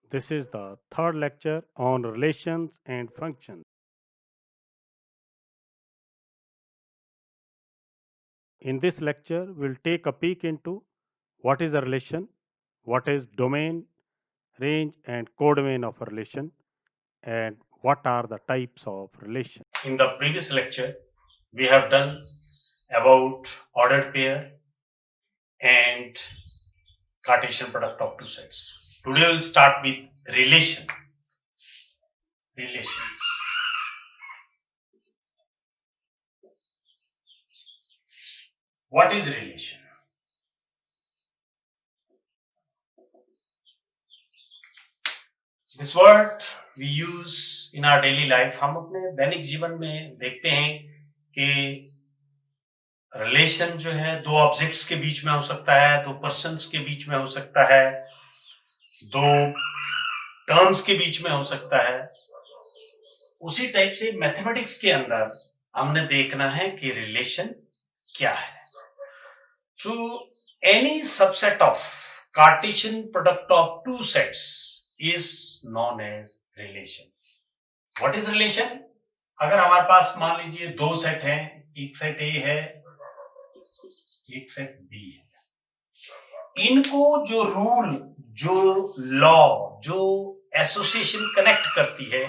This is the third lecture on relations and functions. In this lecture, we'll take a peek into what is a relation, what is domain, range, and codomain of a relation, and what are the types of relation. In the previous lecture, we have done about ordered pair and Cartesian product of two sets. Today we'll start with relations. What is relation? This word we use in our daily life. हम अपने दैनिक जीवन में देखते हैं कि relation जो है दो ऑब्जेक्ट्स के बीच में हो सकता है, दो पर्सन्स के बीच में हो सकता है, दो टर्म्स के बीच में हो सकता है। उसी टाइप से मैथमेटिक्स के अंदर हमने देखना है कि रिलेशन क्या है। So any subset of Cartesian product of two sets is known as relation. What is relation? अगर हमारे पास मान लीजिए दो सेट हैं, एक सेट ए है, एक सेट बी है। इनको जो रूल, जो लॉ, जो एसोसिएशन कनेक्ट करती है,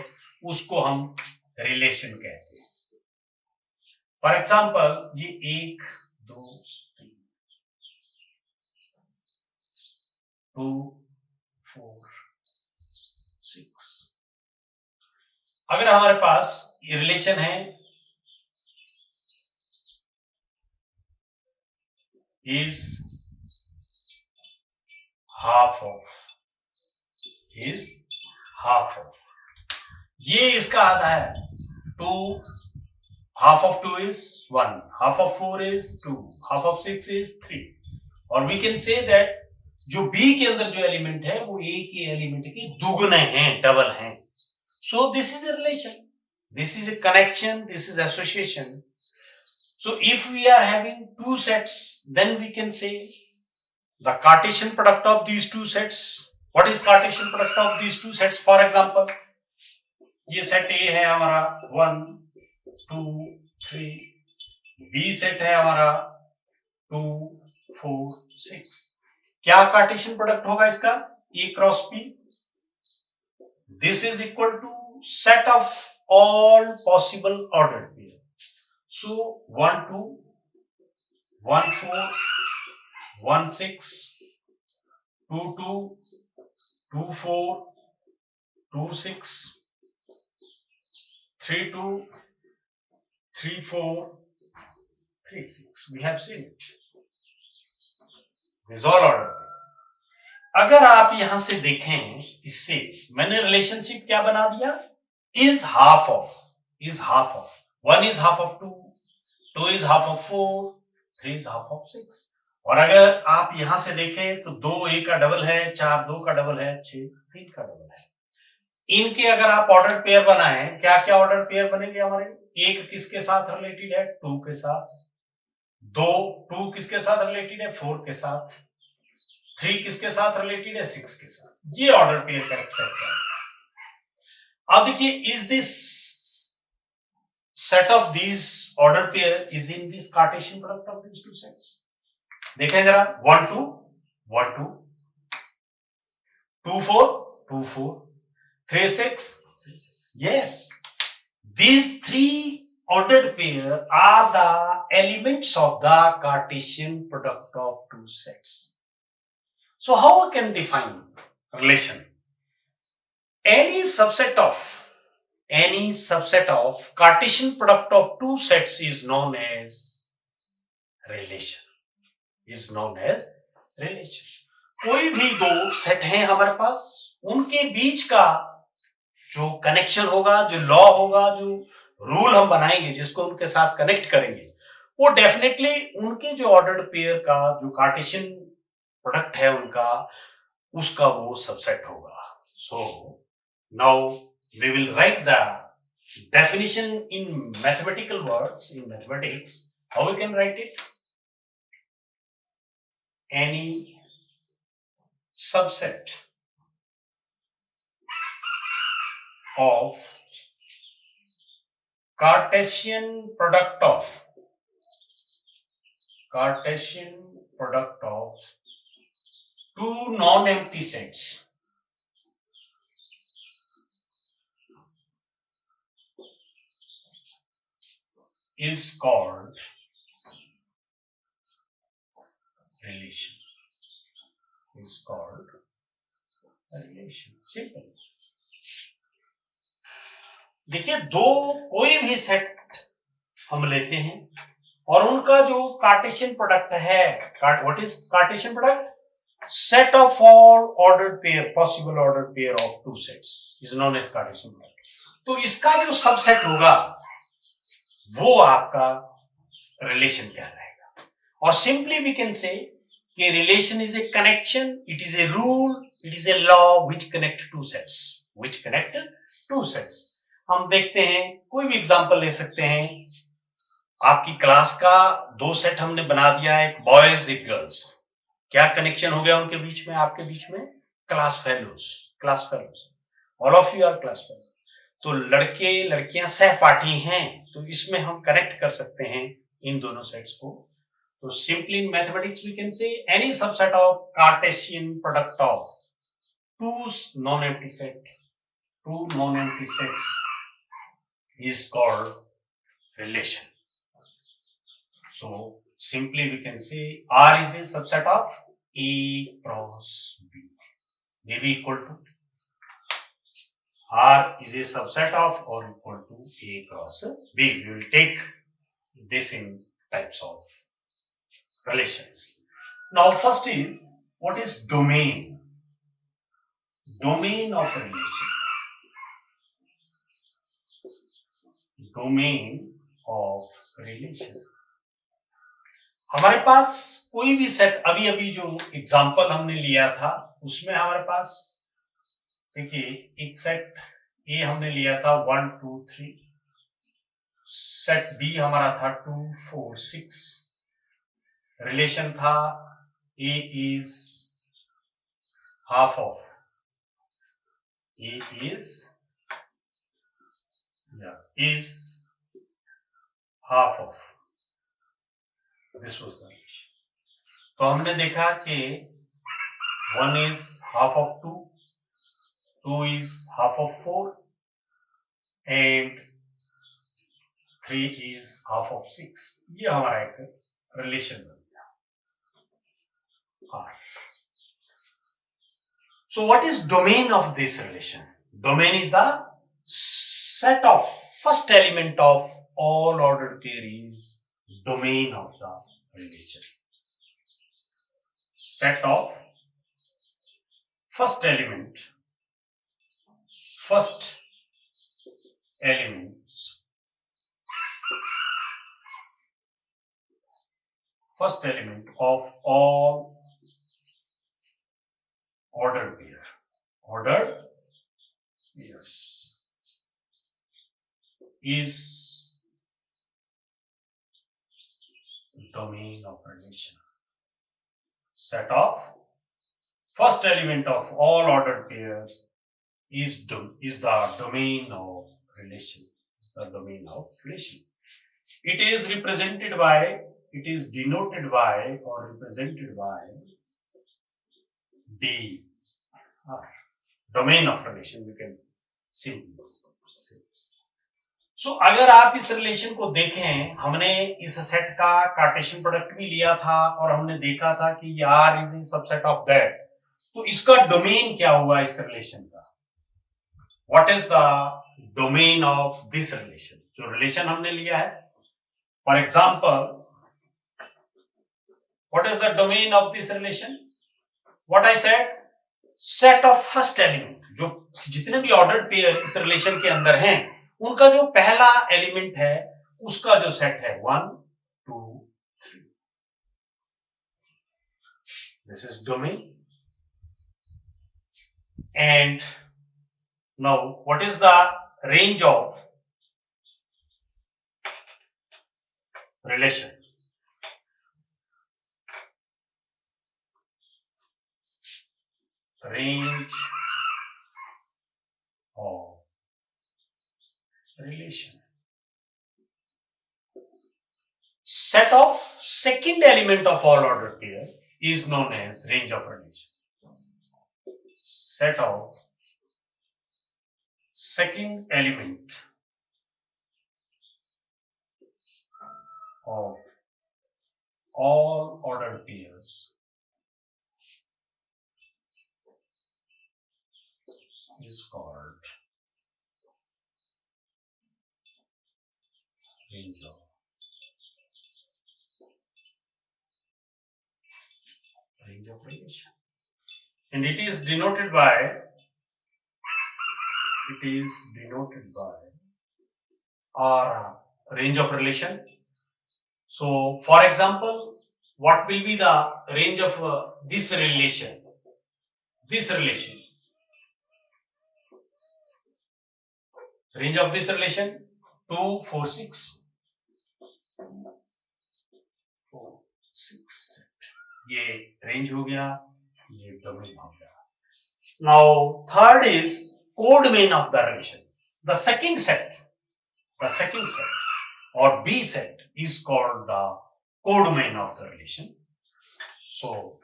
उसको हम रिलेशन कहते हैं। फॉर एग्जाम्पल ये एक, दो, 2, 4, 6। अगर हमारे पास ये रिलेशन है is half of, ये इसका आधा है। 2, half of 2 is 1, half of 4 is 2, half of 6 is 3। और we can say that जो B के अंदर जो एलिमेंट है वो A के एलिमेंट के दुगने हैं, डबल हैं। So this is a relation, this is a connection, this is association. So if we are having two sets, then we can say the Cartesian product of these two sets. What is Cartesian product of these two sets? For example, ये set A है हमारा 1, 2, 3, B set है हमारा 2, 4, 6। क्या Cartesian product होगा इसका? A cross B. This is equal to set of all possible ordered pair. So 1, 2, 1, 4, 1, 6, 2, 2, 2, 4, 2, 6, 3, 2, 3, 4, 3, 6. We have seen it. This is all ordered. अगर आप यहां से देखें, इससे मैंने रिलेशनशिप क्या बना दिया? is half of, 1 is half of 2, 2 is half of 4, 3 is half of 6। और अगर आप यहां से देखें तो 2 A का डबल है, 4 2 का डबल है, 6 3 का डबल है। इनके अगर आप ऑर्डर पेयर बनाएं, क्या क्या ऑर्डर पेयर बनेंगे हमारे? एक किसके साथ रिलेटेड है? 2 के साथ। 2 किसके साथ रिलेटेड है? 4 के साथ। 3 किसके साथ रिलेटेड है? 6 के साथ। ये ऑर्डर पेयर का एक सेट है। अब देखिए, is this set of this order pair is in this Cartesian product of this two sets? देखें जरा, 1 2 1 2, 2 4 2 4, 3 6। yes, these three ordered pair are the elements of the Cartesian product of two sets. So how I can define relation? Any subset of Cartesian product of two sets is known as relation. कोई भी दो set हैं हमारे पास, उनके बीच का जो connection होगा, जो लॉ होगा, जो रूल हम बनाएंगे, जिसको उनके साथ कनेक्ट करेंगे, वो डेफिनेटली उनके जो ऑर्डर्ड पेयर का जो कार्टेशियन प्रोडक्ट है उनका, उसका वो सबसेट होगा। सो now we will write the definition in mathematical words, in mathematics. How we can write it? Any subset of Cartesian product of two non-empty sets is called relation. Simple. देखिए, दो कोई भी set हम लेते हैं और उनका जो कार्टेशियन प्रोडक्ट है, what is Cartesian product? Set of all ordered pair, possible ordered pair of two sets is known as Cartesian product. तो इसका जो सबसेट होगा वो आपका रिलेशन कहलाएगा. और सिंपली वी कैन से कि relation is a connection, it is a rule, it is a law which connect two sets. हम देखते हैं, कोई भी एग्जांपल ले सकते हैं. आपकी क्लास का दो सेट हमने बना दिया, एक बॉयज एक गर्ल्स. क्या कनेक्शन हो गया उनके बीच में, आपके बीच में? Class fellows, all of you are class fellows. तो लड़के लड़कियां सहपाठी हैं, तो इसमें हम कनेक्ट कर सकते हैं इन दोनों सेट्स को. तो simply in mathematics we can say any subset of Cartesian product of two non-empty sets is called relation. So simply we can say R is a subset of A cross B. May be equal to R is a subset of or equal to A cross B. We will take this in types of relations. Now first is, what is domain? Domain of relation. Domain of relation. हमारे पास कोई भी set, अभी जो example हमने लिया था उसमें हमारे पास देखिए एक सेट ए हमने लिया था 1 2 3, सेट बी हमारा था 2 4 6. रिलेशन था A is half of This was the relation. तो हमने देखा कि 1 is half of 2, 2 is half of 4 and 3 is half of 6. ये हमारा एक रिलेशन बन गया. So what is domain of this relation? Domain is the set of first element of all ordered pair is domain of the relation. Set of first elements of all ordered pairs is domain of relation. Set of first element of all ordered pairs is the domain of relation. It is denoted by or represented by D. Domain of relation we can simply. So, अगर आप इस relation को देखें, हमने इस set का Cartesian product भी लिया था और हमने देखा था कि R is a subset of that. तो इसका डोमेन क्या हुआ इस रिलेशन का? What is the domain of this relation? जो रिलेशन हमने लिया है, for example, what is the domain of this relation? What I said, set of first element. जो जितने भी ऑर्डर्ड पेयर इस रिलेशन के अंदर हैं, उनका जो पहला एलिमेंट है उसका जो सेट है 1 2 3. This is domain. And now what is the range of relation? Range of relation. Set of second element of all ordered pair is known as range of relation. Set of second element of all ordered pairs is called range of relation, and it is denoted by range of relation. So for example, what will be the range of this relation? Range of this relation 2, 4, 6. 4, 6 ये range हो गया, ये domain हो गया. Now third is codomain of the relation. The second set or B set is called the codomain of the relation. So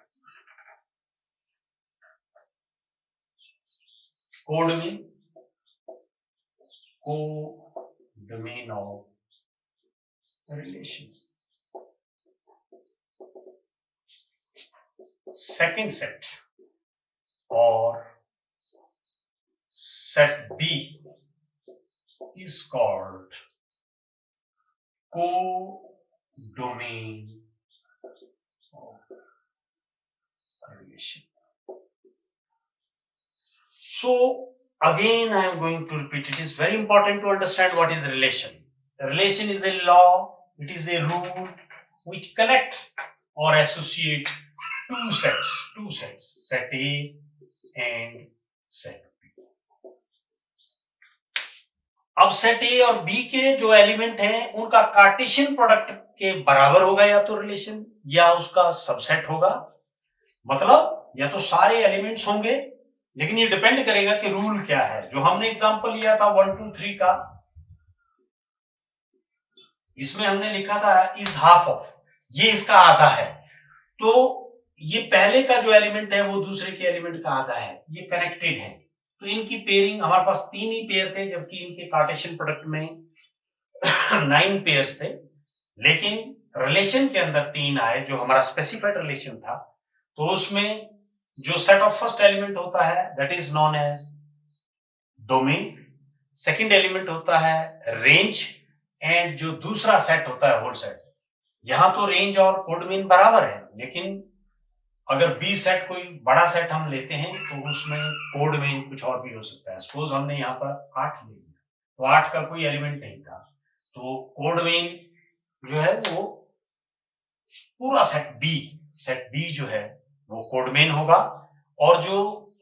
codomain of the relation. Second set or set B is called codomain of relation. So again I am going to repeat, it is very important to understand what is relation. Relation is a law, it is a rule which connect or associate two sets, set A and set B. अब set ए और B के जो element हैं उनका Cartesian product के बराबर होगा या तो रिलेशन या उसका सबसेट होगा, मतलब या तो सारे एलिमेंट्स होंगे, लेकिन ये डिपेंड करेगा कि रूल क्या है. जो हमने एग्जांपल लिया था 1, 2, 3 का, इसमें हमने लिखा था इज हाफ ऑफ, ये इसका आधा है, तो ये पहले का जो एलिमेंट है वो दूसरे के एलिमेंट का आधा है, ये कनेक्टेड है. तो इनकी पेयरिंग, हमारे पास 3 ही पेयर थे जबकि इनके कार्टेशियन प्रोडक्ट में 9 पेयर्स थे, लेकिन रिलेशन के अंदर 3 आए जो हमारा स्पेसिफाइड रिलेशन था. तो उसमें जो सेट ऑफ फर्स्ट एलिमेंट होता है that is known as domain, second element होता है रेंज, एंड जो दूसरा सेट होता है होल सेट. यहां तो रेंज और कोडोमेन बराबर है, लेकिन अगर बी सेट कोई बड़ा सेट हम लेते हैं तो उसमें कोडोमेन कुछ और भी हो सकता है. सपोज हमने यहाँ पर 8 ले लिया, तो 8 का कोई एलिमेंट नहीं था, तो कोडोमेन जो है वो पूरा सेट बी जो है वो कोडोमेन होगा. और जो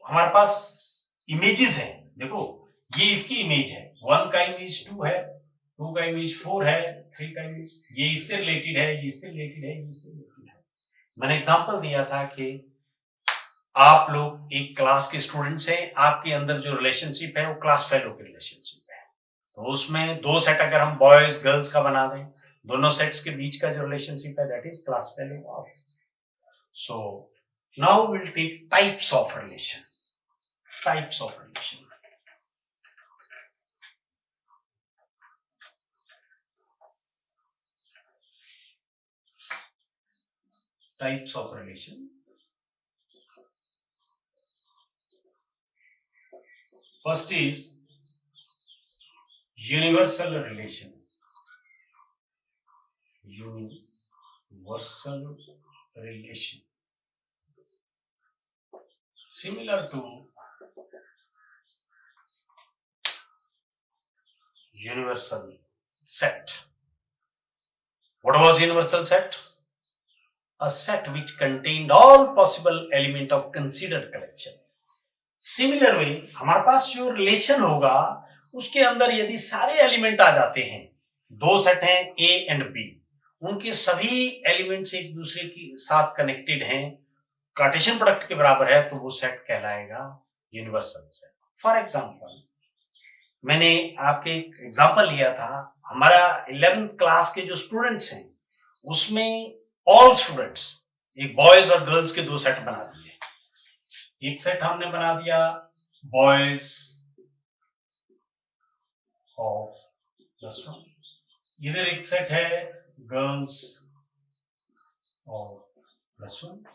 हमारे पास इमेजेस हैं, देखो ये इसकी इमेज है, 1 का इमेज 2 है, 2 का इमेज 4 है, 3 का इमेज ये इससे रिलेटेड है, ये इससे रिलेटेड है, ये इससे रिलेटेड है. मैंने एग्जांपल दिया था कि आप लोग एक क्लास के स्टूडेंट्स हैं, आपके अंदर जो रिलेशनशिप है वो क्लास फेलो की रिलेशनशिप है, तो उसमें 2 सेट अगर हम बॉयज गर्ल्स का बना दें, दोनों सेट्स के बीच का जो रिलेशनशिप है that is class fellow. So now will take types of relation. Types of relation. First is universal relation. Similar to universal set. What was universal set? A set which contained all possible element of considered collection. Similar way, हमारे पास जो relation होगा उसके अंदर यदि सारे element आ जाते हैं, 2 set हैं ए एंड बी, उनके सभी एलिमेंट्स एक दूसरे के साथ कनेक्टेड हैं, कार्टेशियन प्रोडक्ट के बराबर है, तो वो सेट कहलाएगा यूनिवर्सल सेट. फॉर एग्जांपल मैंने आपके एक एग्जांपल लिया था, हमारा 11th क्लास के जो स्टूडेंट्स हैं उसमें ऑल स्टूडेंट्स एक बॉयज और गर्ल्स के दो सेट बना दिए। एक सेट हमने बना दिया बॉयज ऑफ +1, इधर एक सेट है गर्ल्स ऑफ +1।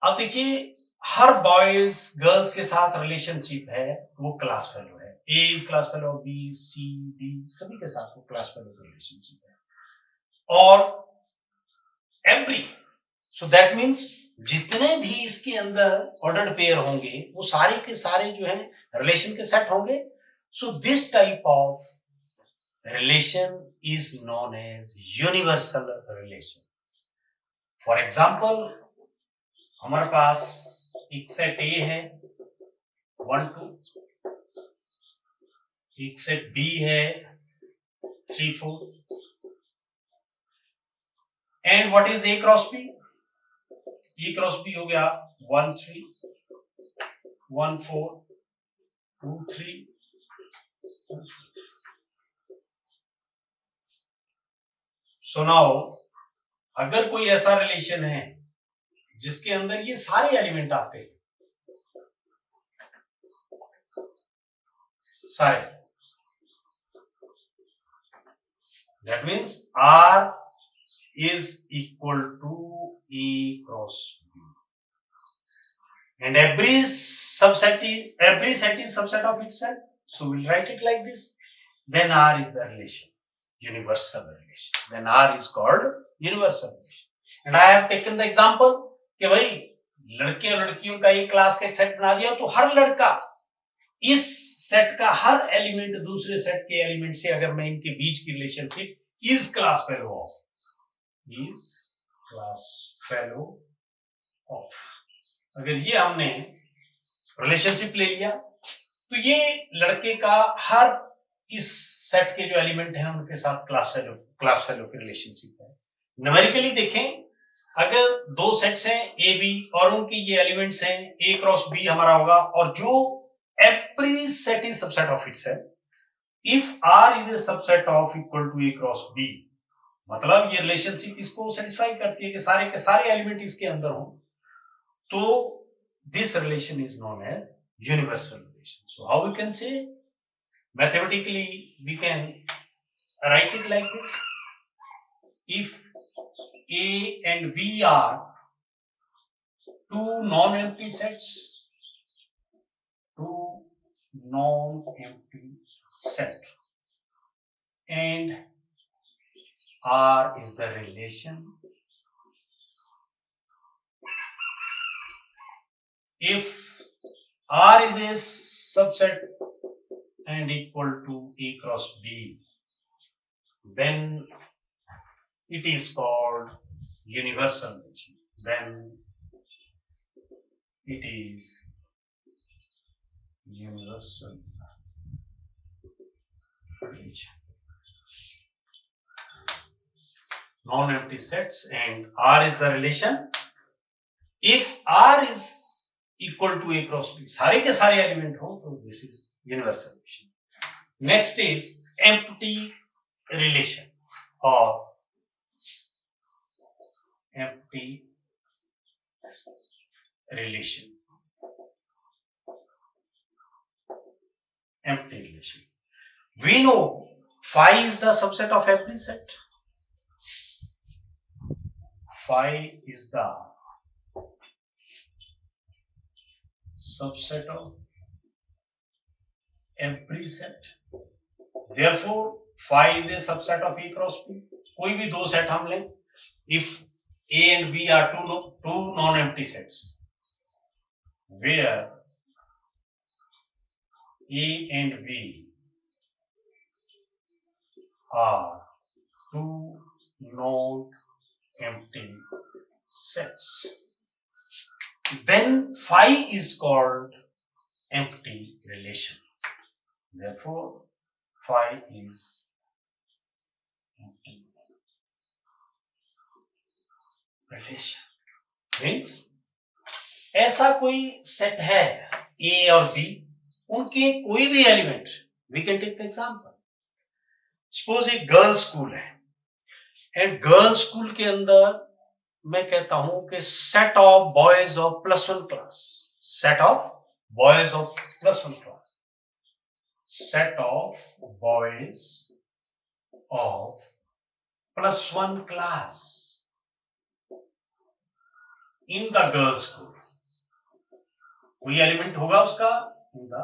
अब देखिए हर बॉयज गर्ल्स के साथ रिलेशनशिप है, वो क्लास फेलो है। A is class fellow, B C D सभी के साथ वो क्लास फेलो की रिलेशनशिप है। और एवरी, सो दैट मीन्स जितने भी इसके अंदर ऑर्डर्ड पेयर होंगे वो सारे के सारे जो है रिलेशन के सेट होंगे। So this type of relation is known as universal relation. For example हमारे पास एक सेट ए है 1 2, एक सेट बी है 3 4, and what is A cross B? A cross B हो गया 1 3 1 4 2 3 2 3। सो नाउ अगर कोई ऐसा रिलेशन है जिसके अंदर ये सारे एलिमेंट आते हैं, सारे, that means R is equal to A cross B, and every set is subset of itself, so we'll write it like this. Then R is the relation, universal relation, then R is called universal relation. And I have taken the example कि भाई लड़के और लड़कियों का एक class का एक set बना दिया, तो हर लड़का इस सेट का हर एलिमेंट दूसरे सेट के एलिमेंट से, अगर मैं इनके बीच की relationship is class fellow of, is class fellow of, अगर ये हमने रिलेशनशिप ले लिया तो ये लड़के का हर इस सेट के जो एलिमेंट हैं उनके साथ क्लास फेलो की रिलेशनशिप है। न्यूमेरिकली देखें, अगर दो सेट्स हैं ए बी और उनके ये एलिमेंट्स हैं ए क्रॉस बी हमारा होगा, और जो every set is subset of itself, if R is a subset of equal to A cross B, मतलब ये रिलेशनशिप इसको सेटिस्फाई करती है कि सारे के सारे एलिमेंट इसके अंदर हो, तो this relation is known as universal relation. So how we can say? Mathematically we can write it like this: if A and B are two non-empty sets, two non-empty set, and R is the relation. If R is a subset and equal to A cross B, then it is called universal relation. Then it is universal relation. Non-empty sets and R is the relation. If R is equal to A cross B, सारे के सारे element हो, तो this is universal relation. Next is empty relation or empty relation. Empty relation. We know phi is the subset of every set. Phi is the subset of every set. Therefore, phi is a subset of A cross B. कोई भी दो set हम लें, if A and B are two non-empty sets, where A and B are two non-empty sets, then phi is called empty relation. Therefore, phi is empty relation. Means ऐसा कोई set है A और B, उनके कोई भी element we can take the example, suppose एक girls school है and girls school के अंदर मैं कहता हूं कि set of boys of +1 class, set of boys of +1 class, set of boys of +1 class in the girls school. कोई element होगा उसका इन द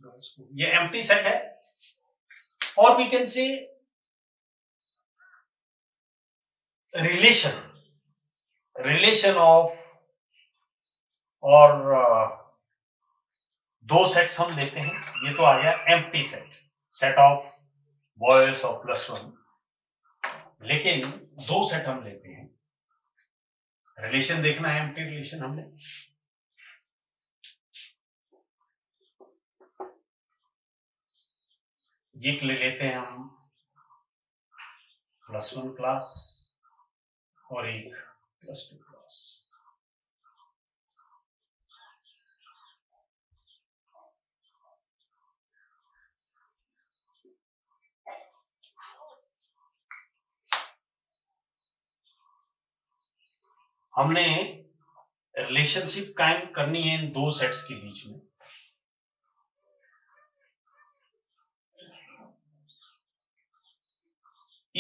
गर्ल्स स्कूल, ये एम्प्टी सेट है. और we can say relation of और दो sets हम लेते हैं. ये तो आ गया empty set, set of boys of +1. लेकिन दो सेट हम लेते हैं, रिलेशन देखना है, एम्प्टी रिलेशन हमने. ये ले लेते हैं हम +1 क्लास और एक +2 क्लास. हमने रिलेशनशिप कायम करनी है इन दो सेट्स के बीच में.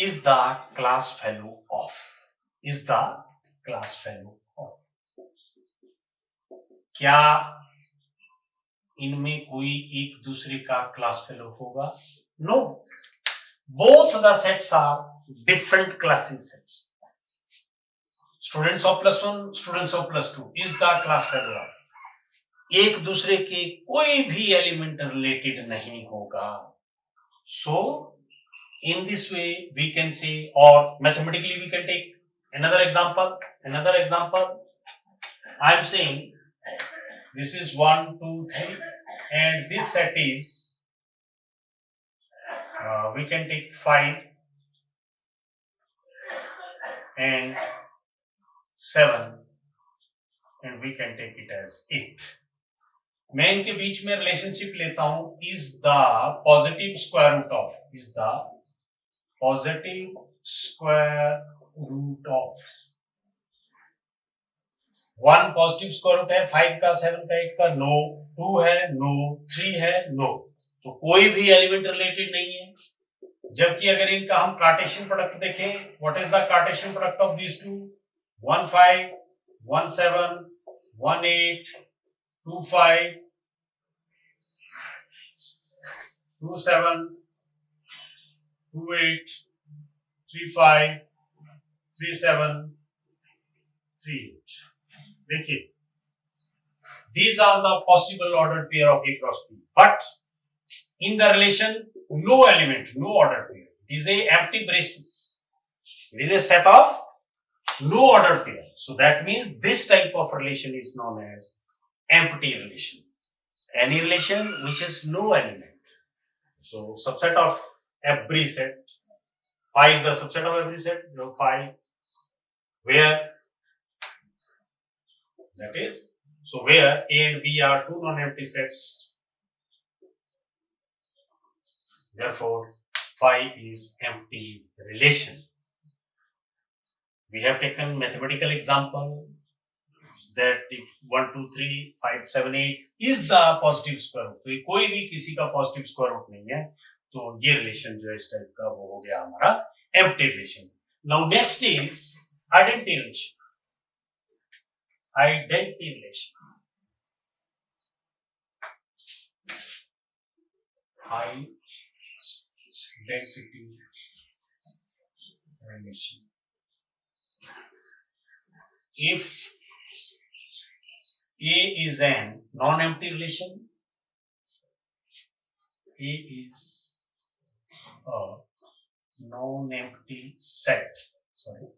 Is the class value of, is the class value of, क्या इनमें कोई एक दूसरे का क्लास वैल्यू होगा? No, both the sets are different classes sets. Students of +1, students of +2 is the class value of, एक दूसरे के कोई भी एलिमेंट रिलेटेड नहीं होगा. सो in this way we can say, or mathematically we can take another example. I am saying this is 1 2 3 and this set is we can take 5 and 7 and we can take it as 8. मैं इनके बीच में relationship लेता हूं, is the positive square root of, is the positive square root of 1 positive square root है 5 का, 7 का, 8 का, no. 2 है नो, 3 है नो. तो कोई भी एलिमेंट रिलेटेड नहीं है. जबकि अगर इनका हम कार्टेशियन प्रोडक्ट देखें, what is the Cartesian product of these two? 1 5 1 7 1 8 2 5 2 7 2 8 3 5 3 7 3 8. देखिए, these are the possible ordered pair of A cross B, but in the relation no element, no ordered pair. It is a empty braces. It is a set of no ordered pair. So that means this type of relation is known as empty relation. Any relation which has no element. So subset of every set. Phi is the subset of every set. You know, phi where that is, so where A and B are two non-empty sets, therefore phi is empty relation. We have taken mathematical example that if 1 2 3 5 7 8 is the positive square root, तो कोई भी किसी का positive square root नहीं है, तो ये relation जो है इस टाइप का वो हो गया हमारा empty relation. Now next is identity relation. Identity relation. Identity relation. If A is an non-empty relation, A is a non-empty set. Sorry,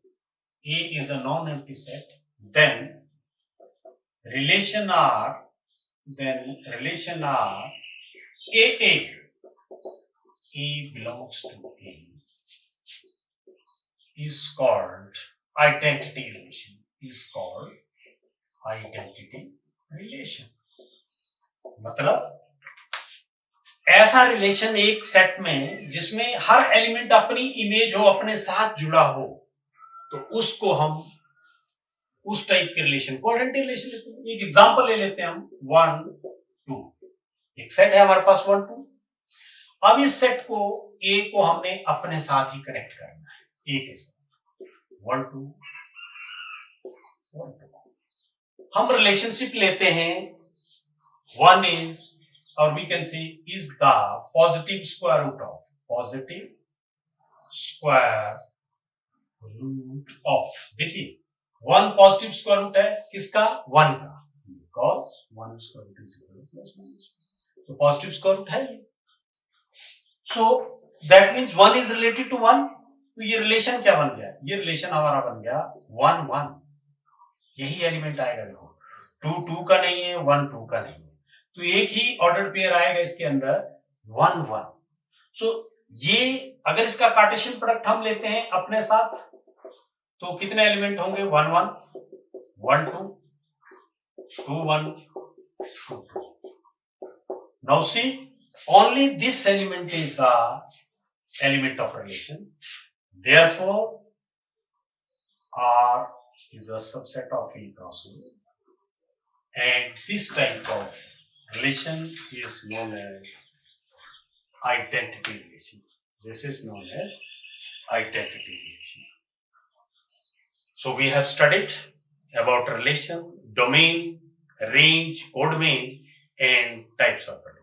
A is a non-empty set. Then relation R AA, A belongs to A, is called identity relation. Is called identity relation. मतलब ऐसा relation एक set में जिसमें हर element अपनी image हो, अपने साथ जुड़ा हो, तो उसको हम उस टाइप के रिलेशन को आइडेंटिटी रिलेशन लेते हैं। एक एग्जांपल ले लेते हैं हम 1 2, एक सेट है हमारे पास 1 2। अब इस सेट को ए को हमने अपने साथ ही कनेक्ट करना है, ए के साथ 1 2 1 2। हम रिलेशनशिप लेते हैं 1 is, or we can say is the positive square root of, positive square root of, देखिए 1 पॉजिटिव स्क्वायर रूट है किसका, 1 का, because 1 square root is equal to +1, तो पॉजिटिव स्क्वायर रूट है ये। So that means 1 is related to 1, तो ये relation क्या बन गया, ये रिलेशन हमारा बन गया 1 1, यही एलिमेंट आएगा। देखो 2 2 का नहीं है, 1 2 का नहीं है, तो एक ही ऑर्डर पेयर आएगा इसके अंदर 1 1। सो ये अगर इसका कार्टेशियन प्रोडक्ट हम लेते हैं अपने साथ, तो कितने एलिमेंट होंगे, 1 1 1 2 2 1 2 2। Now see only this element is the element of relation, therefore R is a subset of E cross E, and this type of relation is known as identity relation. This is known as identity relation. So we have studied about relation, domain, range, codomain, and types of relation.